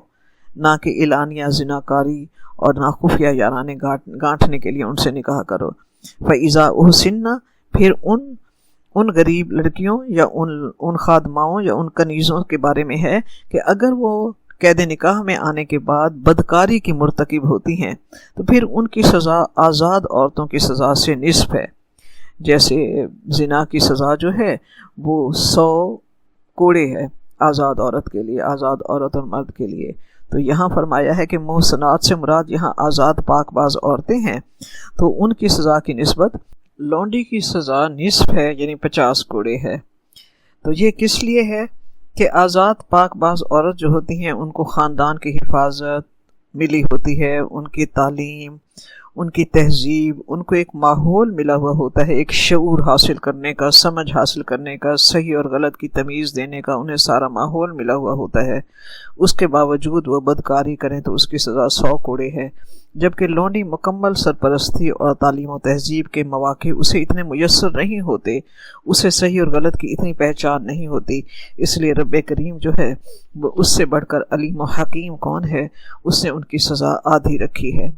نہ کہ اعلانیہ زناکاری اور نہ خفیہ یارانے گانٹھنے کے لیے ان سے نکاح کرو۔ فَإِذَا أُحْسِنَّ، پھر ان غریب لڑکیوں یا ان خادماؤں یا ان کنیزوں کے بارے میں ہے کہ اگر وہ قید نکاح میں آنے کے بعد بدکاری کی مرتکب ہوتی ہیں تو پھر ان کی سزا آزاد عورتوں کی سزا سے نصف ہے۔ جیسے زنا کی سزا جو ہے وہ 100 کوڑے ہے آزاد عورت کے لیے، آزاد عورت اور مرد کے لیے۔ تو یہاں فرمایا ہے کہ محسنات سے مراد یہاں آزاد پاک باز عورتیں ہیں، تو ان کی سزا کی نسبت لونڈی کی سزا نصف ہے، یعنی 50 کوڑے ہے۔ تو یہ کس لیے ہے کہ آزاد پاک باز عورت جو ہوتی ہیں ان کو خاندان کی حفاظت ملی ہوتی ہے، ان کی تعلیم، ان کی تہذیب، ان کو ایک ماحول ملا ہوا ہوتا ہے، ایک شعور حاصل کرنے کا، سمجھ حاصل کرنے کا، صحیح اور غلط کی تمیز دینے کا انہیں سارا ماحول ملا ہوا ہوتا ہے۔ اس کے باوجود وہ بدکاری کریں تو اس کی سزا 100 کوڑے ہے، جبکہ لونڈی مکمل سرپرستی اور تعلیم و تہذیب کے مواقع اسے اتنے میسر نہیں ہوتے، اسے صحیح اور غلط کی اتنی پہچان نہیں ہوتی، اس لیے رب کریم جو ہے وہ اس سے بڑھ کر علیم و حکیم کون ہے، اس نے ان کی سزا آدھی رکھی ہے۔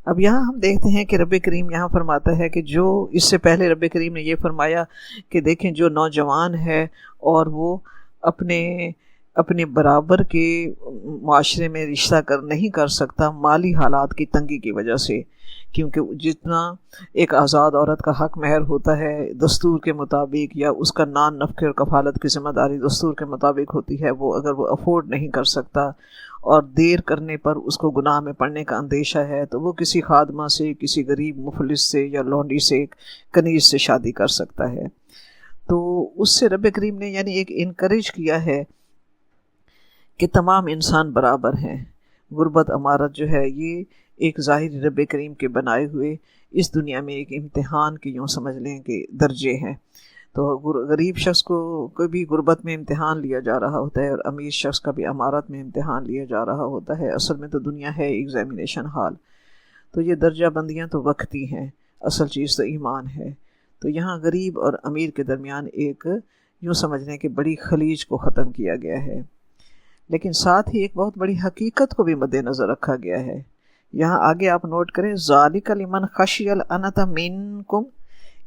اب یہاں ہم دیکھتے ہیں کہ رب کریم یہاں فرماتا ہے کہ جو اس سے پہلے رب کریم نے یہ فرمایا کہ دیکھیں جو نوجوان ہے اور وہ اپنے برابر کے معاشرے میں رشتہ نہیں کر سکتا مالی حالات کی تنگی کی وجہ سے، کیونکہ جتنا ایک آزاد عورت کا حق مہر ہوتا ہے دستور کے مطابق، یا اس کا نان نفقے اور کفالت کی ذمہ داری دستور کے مطابق ہوتی ہے، وہ اگر وہ افورڈ نہیں کر سکتا اور دیر کرنے پر اس کو گناہ میں پڑنے کا اندیشہ ہے تو وہ کسی خادمہ سے، کسی غریب مفلس سے یا لونڈی سے، کنیز سے شادی کر سکتا ہے۔ تو اس سے رب کریم نے یعنی ایک انکریج کیا ہے کہ تمام انسان برابر ہیں۔ غربت امارت جو ہے یہ ایک ظاہری رب کریم کے بنائے ہوئے اس دنیا میں ایک امتحان کے یوں سمجھ لیں کہ درجے ہیں۔ تو غریب شخص کو بھی غربت میں امتحان لیا جا رہا ہوتا ہے اور امیر شخص کا بھی امارت میں امتحان لیا جا رہا ہوتا ہے۔ اصل میں تو دنیا ہے ایگزامینیشن ہال، تو یہ درجہ بندیاں تو وقتی ہیں، اصل چیز تو ایمان ہے۔ تو یہاں غریب اور امیر کے درمیان ایک یوں سمجھنے کہ بڑی خلیج کو ختم کیا گیا ہے، لیکن ساتھ ہی ایک بہت بڑی حقیقت کو بھی مد نظر رکھا گیا ہے۔ یہاں آگے آپ نوٹ کریں، ذالک لمن خشی العنت منکم،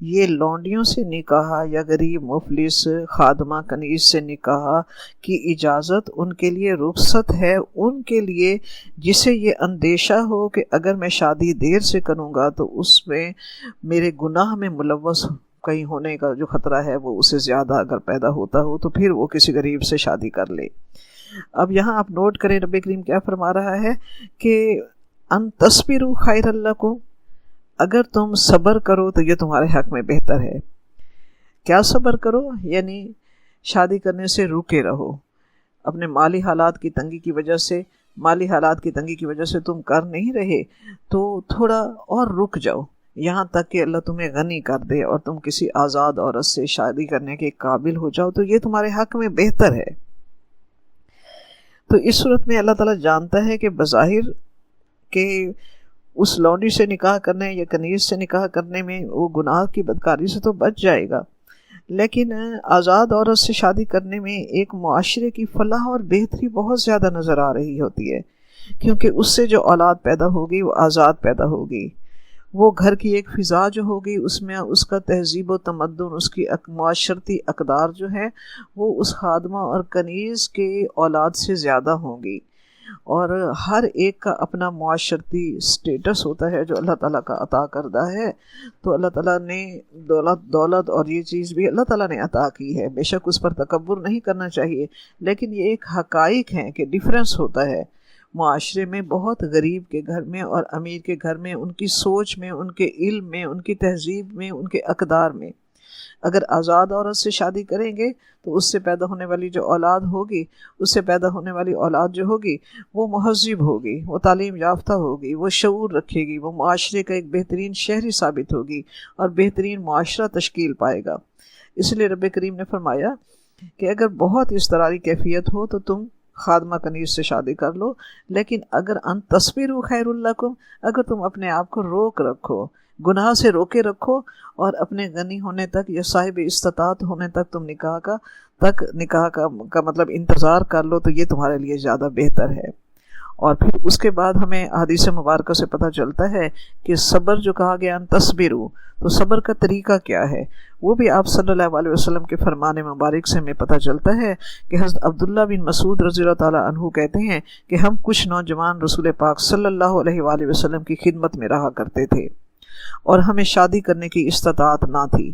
یہ لونڈیوں سے نکاح یا غریب مفلس خادمہ کنیز سے نکاح کی اجازت ان کے لیے رخصت ہے، ان کے لیے جسے یہ اندیشہ ہو کہ اگر میں شادی دیر سے کروں گا تو اس میں میرے گناہ میں ملوث کہیں ہونے کا جو خطرہ ہے وہ اسے زیادہ اگر پیدا ہوتا ہو تو پھر وہ کسی غریب سے شادی کر لے۔ اب یہاں آپ نوٹ کریں رب کریم کیا فرما رہا ہے کہ ان تصبروا خیر لکم، اگر تم صبر کرو تو یہ تمہارے حق میں بہتر ہے۔ کیا صبر کرو؟ یعنی شادی کرنے سے رکے رہو، اپنے مالی حالات کی تنگی کی وجہ سے تم کر نہیں رہے تو تھوڑا اور رک جاؤ، یہاں تک کہ اللہ تمہیں غنی کر دے اور تم کسی آزاد عورت سے شادی کرنے کے قابل ہو جاؤ، تو یہ تمہارے حق میں بہتر ہے۔ تو اس صورت میں اللہ تعالیٰ جانتا ہے کہ بظاہر کہ اس لونڈی سے نکاح کرنے یا کنیز سے نکاح کرنے میں وہ گناہ کی بدکاری سے تو بچ جائے گا، لیکن آزاد عورت سے شادی کرنے میں ایک معاشرے کی فلاح اور بہتری بہت زیادہ نظر آ رہی ہوتی ہے، کیونکہ اس سے جو اولاد پیدا ہوگی وہ آزاد پیدا ہوگی، وہ گھر کی ایک فضا جو ہوگی اس میں اس کا تہذیب و تمدن، اس کی معاشرتی اقدار جو ہے وہ اس خادمہ اور کنیز کے اولاد سے زیادہ ہوں گی، اور ہر ایک کا اپنا معاشرتی سٹیٹس ہوتا ہے جو اللہ تعالیٰ کا عطا کردہ ہے۔ تو اللہ تعالیٰ نے دولت اور یہ چیز بھی اللہ تعالیٰ نے عطا کی ہے، بے شک اس پر تکبر نہیں کرنا چاہیے، لیکن یہ ایک حقائق ہیں کہ ڈیفرنس ہوتا ہے معاشرے میں، بہت غریب کے گھر میں اور امیر کے گھر میں، ان کی سوچ میں، ان کے علم میں، ان کی تہذیب میں، ان کے اقدار میں۔ اگر آزاد عورت سے شادی کریں گے تو اس سے پیدا ہونے والی جو اولاد ہوگی، اس سے پیدا ہونے والی اولاد جو ہوگی وہ مہذب ہوگی، وہ تعلیم یافتہ ہوگی، وہ شعور رکھے گی، وہ معاشرے کا ایک بہترین شہری ثابت ہوگی اور بہترین معاشرہ تشکیل پائے گا۔ اس لیے رب کریم نے فرمایا کہ اگر بہت اضطراری کیفیت ہو تو تم خادمہ کنیز سے شادی کر لو، لیکن اگر ان تصبروا خیر لکم، اگر تم اپنے آپ کو روک رکھو، گناہ سے روکے رکھو، اور اپنے غنی ہونے تک یا صاحب استطاعت ہونے تک تم نکاح کا مطلب انتظار کر لو، تو یہ تمہارے لیے زیادہ بہتر ہے۔ اور پھر اس کے بعد ہمیں حدیث مبارکہ سے پتہ چلتا ہے کہ صبر جو کہا گیا ان تصبروا، تو صبر کا طریقہ کیا ہے وہ بھی آپ صلی اللہ علیہ وسلم کے فرمان مبارک سے ہمیں پتہ چلتا ہے کہ حضرت عبداللہ بن مسعود رضی اللہ تعالیٰ عنہ کہتے ہیں کہ ہم کچھ نوجوان رسول پاک صلی اللہ علیہ وآلہ وسلم کی خدمت میں رہا کرتے تھے اور ہمیں شادی کرنے کی استطاعت نہ تھی،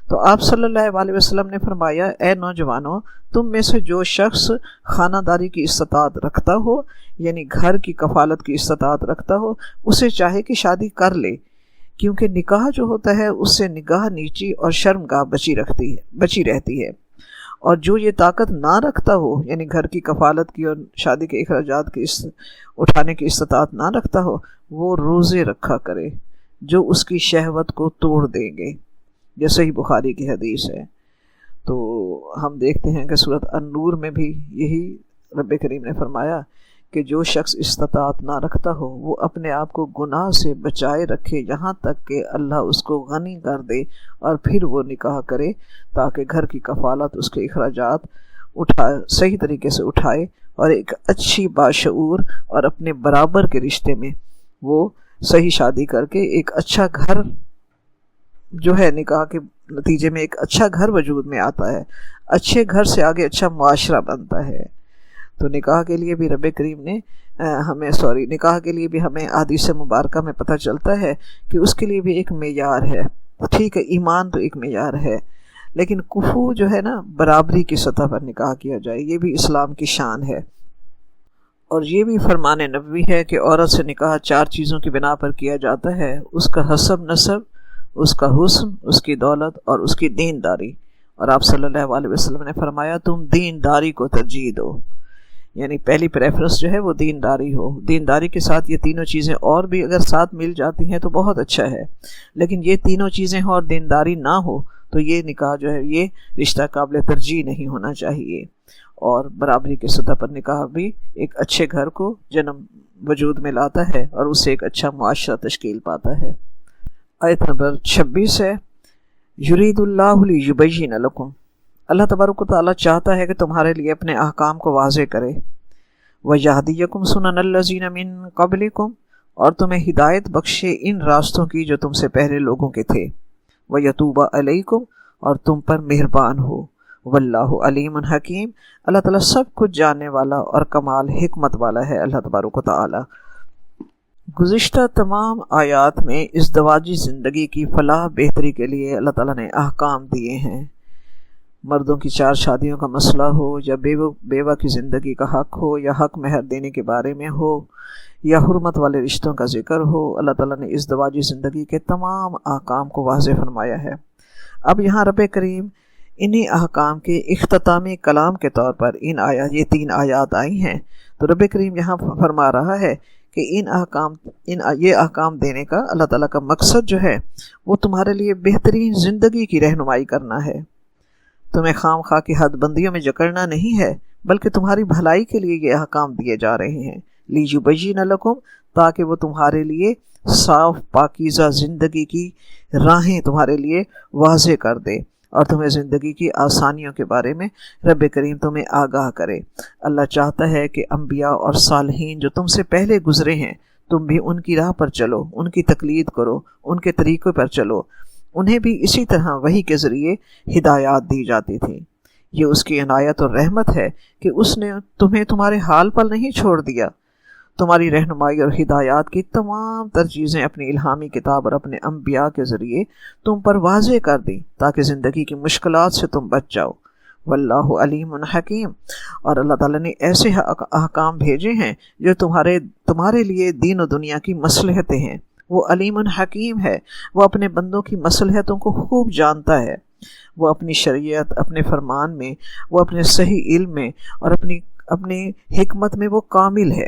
تو آپ صلی اللہ علیہ وسلم نے فرمایا اے نوجوانوں، تم میں سے جو شخص خانہ داری کی استطاعت رکھتا ہو، یعنی گھر کی کفالت کی استطاعت رکھتا ہو، اسے چاہے کہ شادی کر لے، کیونکہ نکاح جو ہوتا ہے اس سے نگاہ نیچی اور شرمگاہ بچی رہتی ہے، اور جو یہ طاقت نہ رکھتا ہو، یعنی گھر کی کفالت کی اور شادی کے اخراجات کی اٹھانے کی استطاعت نہ رکھتا ہو، وہ روزے رکھا کرے جو اس کی شہوت کو توڑ دیں گے، جیسے ہی بخاری کی حدیث ہے۔ تو ہم دیکھتے ہیں کہ سورۃ النور میں بھی یہی رب کریم نے فرمایا کہ جو شخص استطاعت نہ رکھتا ہو وہ اپنے آپ کو گناہ سے بچائے رکھے یہاں تک کہ اللہ اس کو غنی کر دے، اور پھر وہ نکاح کرے تاکہ گھر کی کفالت، اس کے اخراجات صحیح طریقے سے اٹھائے، اور ایک اچھی باشعور اور اپنے برابر کے رشتے میں وہ صحیح شادی کر کے ایک اچھا گھر جو ہے نکاح کے نتیجے میں ایک اچھا گھر وجود میں آتا ہے، اچھے گھر سے آگے اچھا معاشرہ بنتا ہے۔ تو نکاح کے لیے بھی رب کریم نے نکاح کے لیے بھی ہمیں احادیث مبارکہ میں پتہ چلتا ہے کہ اس کے لیے بھی ایک معیار ہے۔ ٹھیک ہے، ایمان تو ایک معیار ہے، لیکن کفو جو ہے نا، برابری کی سطح پر نکاح کیا جائے، یہ بھی اسلام کی شان ہے۔ اور یہ بھی فرمان نبوی ہے کہ عورت سے نکاح 4 چیزوں کی بنا پر کیا جاتا ہے: اس کا حسب نسب، اس کا حسن، اس کی دولت، اور اس کی دینداری۔ اور آپ صلی اللہ علیہ وسلم نے فرمایا تم دینداری کو ترجیح دو، یعنی پہلی پریفرنس جو ہے وہ دینداری ہو۔ دینداری کے ساتھ یہ تینوں چیزیں اور بھی اگر ساتھ مل جاتی ہیں تو بہت اچھا ہے، لیکن یہ تینوں چیزیں ہوں اور دینداری نہ ہو تو یہ نکاح جو ہے یہ رشتہ قابل ترجیح نہیں ہونا چاہیے۔ اور برابری کے سطح پر نکاح بھی ایک اچھے گھر کو جنم وجود میں لاتا ہے اور اس سے ایک اچھا معاشرہ تشکیل پاتا ہے۔ آیت نمبر 26 ہے، یرید اللہ لیبین لکم، اللہ تبارک و تعالیٰ چاہتا ہے کہ تمہارے لیے اپنے احکام کو واضح کرے، وَیَہْدِیَکُمْ سُنَنَ الَّذِینَ مِن قَبْلِکُمْ، اور تمہیں ہدایت بخشے ان راستوں کی جو تم سے پہلے لوگوں کے تھے، وَیَتُوبَ عَلَیکُمْ، اور تم پر مہربان ہو، واللہ علیم حکیم، اللہ تعالیٰ سب کچھ جاننے والا اور کمال حکمت والا ہے اللہ تبارک و تعالیٰ۔ گزشتہ تمام آیات میں ازدواجی زندگی کی فلاح بہتری کے لیے اللہ تعالیٰ نے احکام دیے ہیں۔ مردوں کی 4 شادیوں کا مسئلہ ہو، یا بیوہ کی زندگی کا حق ہو، یا حق مہر دینے کے بارے میں ہو، یا حرمت والے رشتوں کا ذکر ہو، اللہ تعالیٰ نے ازدواجی زندگی کے تمام احکام کو واضح فرمایا ہے۔ اب یہاں رب کریم انہی احکام کے اختتامی کلام کے طور پر یہ 3 آیات آئی ہیں، تو رب کریم یہاں فرما رہا ہے کہ یہ احکام دینے کا اللہ تعالیٰ کا مقصد جو ہے وہ تمہارے لیے بہترین زندگی کی رہنمائی کرنا ہے، تمہیں خام خواہ کی حد بندیوں میں جکڑنا نہیں ہے، بلکہ تمہاری بھلائی کے لیے یہ احکام دیے جا رہے ہیں، لیبین لکم، تاکہ وہ تمہارے لیے صاف پاکیزہ زندگی کی راہیں تمہارے لیے واضح کر دے، اور تمہیں زندگی کی آسانیوں کے بارے میں رب کریم تمہیں آگاہ کرے۔ اللہ چاہتا ہے کہ انبیاء اور صالحین جو تم سے پہلے گزرے ہیں، تم بھی ان کی راہ پر چلو، ان کی تقلید کرو، ان کے طریقے پر چلو۔ انہیں بھی اسی طرح وحی کے ذریعے ہدایات دی جاتی تھی۔ یہ اس کی عنایت اور رحمت ہے کہ اس نے تمہیں تمہارے حال پر نہیں چھوڑ دیا، تمہاری رہنمائی اور ہدایات کی تمام تر چیزیں اپنی الہامی کتاب اور اپنے انبیاء کے ذریعے تم پر واضح کر دی تاکہ زندگی کی مشکلات سے تم بچ جاؤ۔ واللہ علیم حکیم، اور اللہ تعالیٰ نے ایسے احکام بھیجے ہیں جو تمہارے لیے دین و دنیا کی مصلحتیں ہیں۔ وہ علیم حکیم ہے، وہ اپنے بندوں کی مصلحتوں کو خوب جانتا ہے، وہ اپنی شریعت، اپنے فرمان میں، وہ اپنے صحیح علم میں اور اپنی حکمت میں وہ کامل ہے۔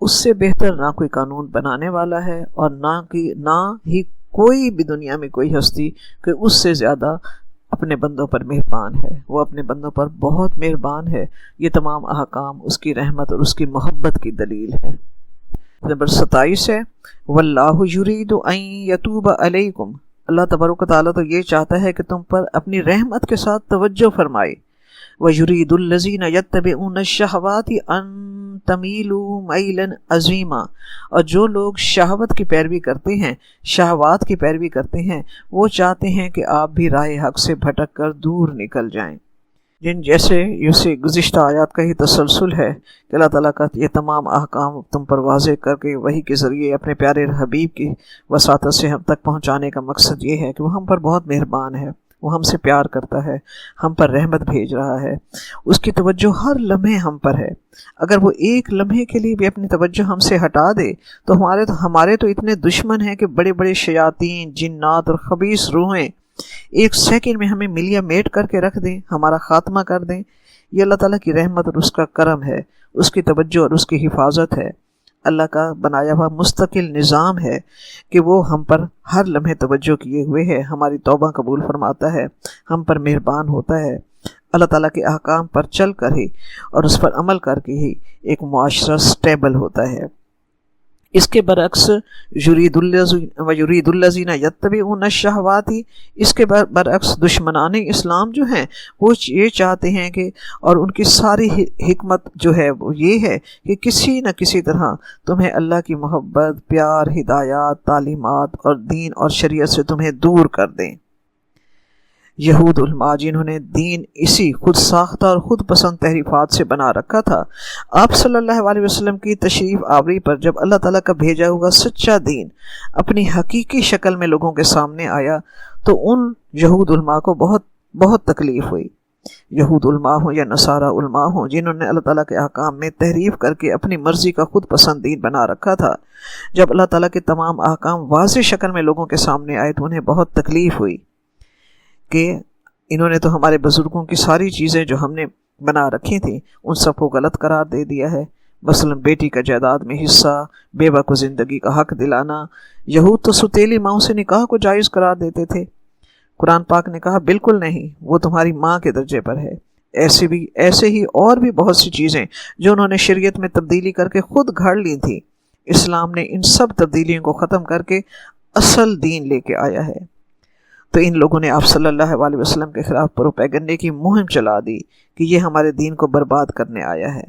اس سے بہتر نہ کوئی قانون بنانے والا ہے، اور نہ ہی کوئی بھی دنیا میں کوئی ہستی کہ اس سے زیادہ اپنے بندوں پر مہربان ہے، وہ اپنے بندوں پر بہت مہربان ہے۔ یہ تمام احکام اس کی رحمت اور اس کی محبت کی دلیل ہے۔ نمبر 27 ہے واللہ یرید ان یتوب علیکم، اللہ تبارک و تعالیٰ تو یہ چاہتا ہے کہ تم پر اپنی رحمت کے ساتھ توجہ فرمائے۔ وَيُرِيدُ الَّذِينَ يَتَّبِعُونَ الشَّهَوَاتِ أَن تَمِيلُوا مَيْلًا عَظِيمًا، اور جو لوگ شہوت کی پیروی کرتے ہیں، شہوات کی پیروی کرتے ہیں، وہ چاہتے ہیں کہ آپ بھی راہ حق سے بھٹک کر دور نکل جائیں۔ جن جیسے یہ گزشتہ آیات کا ہی تسلسل ہے کہ اللہ تعالیٰ کا یہ تمام احکام تم پر واضح کر کے وحی کے ذریعے اپنے پیارے حبیب کی وساطت سے ہم تک پہنچانے کا مقصد یہ ہے کہ وہ ہم پر بہت مہربان ہے، وہ ہم سے پیار کرتا ہے، ہم پر رحمت بھیج رہا ہے، اس کی توجہ ہر لمحے ہم پر ہے۔ اگر وہ ایک لمحے کے لیے بھی اپنی توجہ ہم سے ہٹا دے تو ہمارے تو اتنے دشمن ہیں کہ بڑے بڑے شیاطین، جنات اور خبیث روحیں ایک سیکنڈ میں ہمیں ملیا میٹ کر کے رکھ دیں، ہمارا خاتمہ کر دیں۔ یہ اللہ تعالیٰ کی رحمت اور اس کا کرم ہے، اس کی توجہ اور اس کی حفاظت ہے، اللہ کا بنایا ہوا مستقل نظام ہے کہ وہ ہم پر ہر لمحے توجہ کیے ہوئے ہے، ہماری توبہ قبول فرماتا ہے، ہم پر مہربان ہوتا ہے۔ اللہ تعالیٰ کے احکام پر چل کر ہی اور اس پر عمل کر کے ہی ایک معاشرہ سٹیبل ہوتا ہے۔ اس کے برعکس یرید الذین یتبعون الشہوات، اس کے برعکس دشمنان اسلام جو ہیں وہ یہ چاہتے ہیں کہ، اور ان کی ساری حکمت جو ہے وہ یہ ہے کہ کسی نہ کسی طرح تمہیں اللہ کی محبت، پیار، ہدایات، تعلیمات اور دین اور شریعت سے تمہیں دور کر دیں۔ یہود علماء جنہوں نے دین اسی خود ساختہ اور خود پسند تحریفات سے بنا رکھا تھا، آپ صلی اللہ علیہ وسلم کی تشریف آوری پر جب اللہ تعالیٰ کا بھیجا ہوا سچا دین اپنی حقیقی شکل میں لوگوں کے سامنے آیا تو ان یہود علماء کو بہت بہت تکلیف ہوئی۔ یہود علماء ہوں یا نصارہ علماء ہوں جنہوں نے اللہ تعالیٰ کے احکام میں تحریف کر کے اپنی مرضی کا خود پسند دین بنا رکھا تھا، جب اللہ تعالیٰ کے تمام احکام واضح شکل میں لوگوں کے سامنے آئے تو انہیں بہت تکلیف ہوئی کہ انہوں نے تو ہمارے بزرگوں کی ساری چیزیں جو ہم نے بنا رکھی تھیں ان سب کو غلط قرار دے دیا ہے، مثلا بیٹی کا جائیداد میں حصہ، بیوہ کو زندگی کا حق دلانا۔ یہود تو ستیلی ماؤں سے نکاح کو جائز قرار دیتے تھے، قرآن پاک نے کہا بالکل نہیں، وہ تمہاری ماں کے درجے پر ہے۔ ایسے ہی اور بھی بہت سی چیزیں جو انہوں نے شریعت میں تبدیلی کر کے خود گھڑ لی تھی، اسلام نے ان سب تبدیلیوں کو ختم کر کے اصل دین لے کے آیا ہے۔ تو ان لوگوں نے آپ صلی اللہ علیہ وسلم کے خلاف پروپیگنڈے کی مہم چلا دی کہ یہ ہمارے دین کو برباد کرنے آیا ہے۔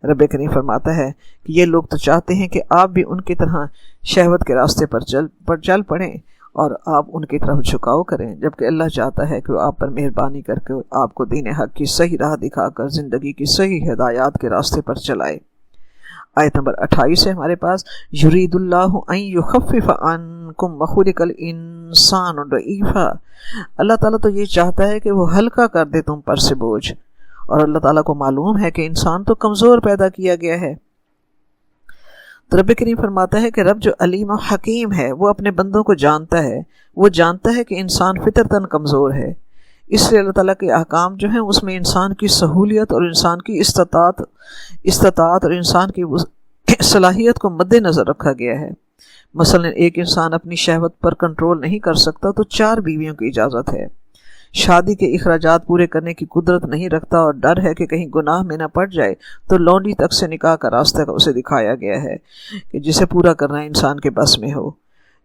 رب کریم فرماتا ہے کہ یہ لوگ تو چاہتے ہیں کہ آپ بھی ان کی طرح شہوت کے راستے پر چل پڑیں اور آپ ان کی طرف جھکاؤ کریں، جبکہ اللہ چاہتا ہے کہ وہ آپ پر مہربانی کر کے آپ کو دین حق کی صحیح راہ دکھا کر زندگی کی صحیح ہدایات کے راستے پر چلائے۔ آیت نمبر 28 ہے ہمارے پاس، یرید اللہ ان یخفف عنکم وخلق الانسان ضعیفا، اللہ تعالیٰ تو یہ چاہتا ہے کہ وہ ہلکا کر دے تم پر سے بوجھ، اور اللہ تعالیٰ کو معلوم ہے کہ انسان تو کمزور پیدا کیا گیا ہے۔ تو رب کریم فرماتا ہے کہ رب جو علیم و حکیم ہے وہ اپنے بندوں کو جانتا ہے، وہ جانتا ہے کہ انسان فطرتاً کمزور ہے، اس لیے اللہ تعالیٰ کے احکام جو ہیں اس میں انسان کی سہولیت اور انسان کی استطاعت اور انسان کی صلاحیت کو مد نظر رکھا گیا ہے۔ مثلا ایک انسان اپنی شہوت پر کنٹرول نہیں کر سکتا تو 4 بیویوں کی اجازت ہے، شادی کے اخراجات پورے کرنے کی قدرت نہیں رکھتا اور ڈر ہے کہ کہیں گناہ میں نہ پڑ جائے تو لونڈی تک سے نکاح کا راستہ اسے دکھایا گیا ہے کہ جسے پورا کرنا انسان کے بس میں ہو۔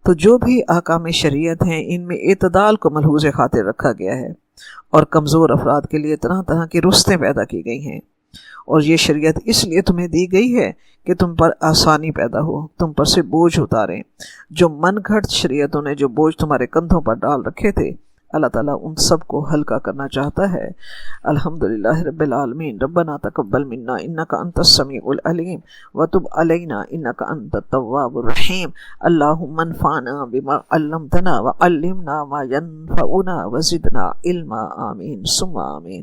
تو جو بھی احکام شریعت ہیں ان میں اعتدال کو ملحوظ خاطر رکھا گیا ہے، اور کمزور افراد کے لیے طرح طرح کی رستیں پیدا کی گئی ہیں، اور یہ شریعت اس لیے تمہیں دی گئی ہے کہ تم پر آسانی پیدا ہو، تم پر سے بوجھ اتاریں۔ جو من گھڑت شریعتوں نے جو بوجھ تمہارے کندھوں پر ڈال رکھے تھے، اللہ تعالیٰ ان سب کو ہلکا کرنا چاہتا ہے۔ الحمدللہ رب العالمین، ربنا تقبل منا انک انت السمیع العلیم وتب علینا انک انت التواب الرحیم، اللہم انفعنا بما علمتنا وعلمنا ما ينفعنا وزدنا علما، آمین ثم آمین۔